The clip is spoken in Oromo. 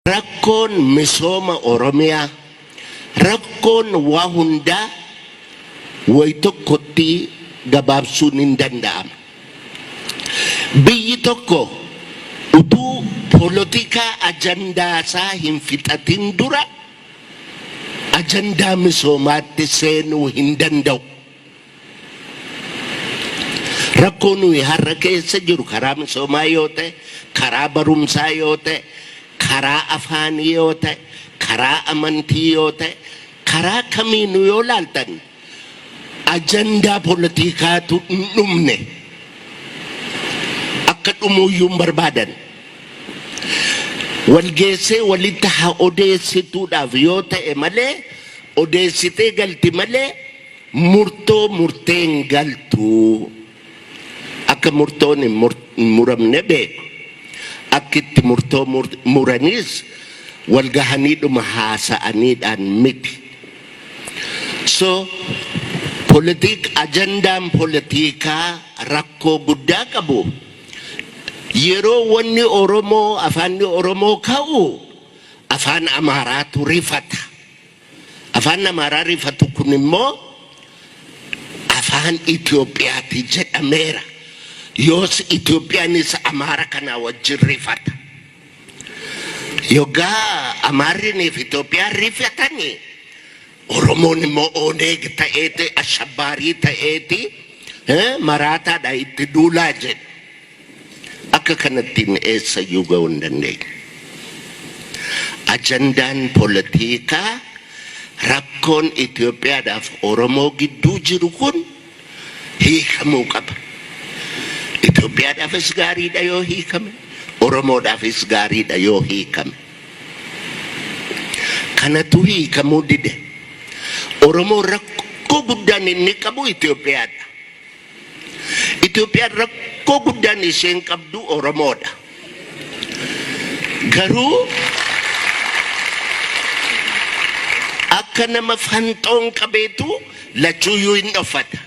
Rakkoon misooma Oromiyaa, rakkoon waa hundaa wayi tokkotti gabaabsuun hin danda'amu. Biyyi tokko utuu poolitikaa ajandaa isaa hin fixatin dura ajandaa misoomaatti seenuu hin danda'u. Rakkoon nuyi har'a keessa jiru karaa misoomaa yoo ta'e, karaa barumsaa yoo ta'e, karaa afaanii yoo ta'e, karaa amantii yoo ta'e, karaa kamiinuu yoo laaltan ajandaa poolitikaatu hin dhumne akka dhumuuyyuu hin barbaadan. Walgeessee walitti haa odeessituudhaaf yoo ta'e malee odeessitee galti malee murteen galtu. Akka murtoon hin muramne beeku. Akkitti murtoo muranis walgahaniidhuma haasa'aniidhaan miti. So ajandaan poolitikaa rakkoo guddaa qabu. Yeroo wanni Oromoo afaanni Oromoo ka'u afaan Amaaraatu rifata. Afaan Amaaraa rifatu kun immoo afaan Itoophiyaati jedhameera. Yoos Itoophiyaanis Amaara kana wajjin rifata. Yogaa Amaarriiniif Itoophiyaan rifatanii Oromoon immoo oneeg ta'eeti ashabbaarii ta'eeti maraataadha itti duulaa jedhe. Akka kanattiin eessayyuu ga'uu hin dandeenye. Ajandaan poolitikaa rakkoon Itoophiyaadhaaf Oromoo gidduu jiru kun hiikamuu qaba. Itoophiyaadhaafis gaariidha yoo hiikame, Oromoodhaafis gaariidha yoo hiikame. Kanatu hiikamuu dide. Oromoon rakkoo guddaan inni qabu Itoophiyaadha. Itoophiyaan rakkoo guddaan isheen qabdu Oromoodha. Garuu akka nama fanxoon qabeetu lachuuyyuu hin dhofata.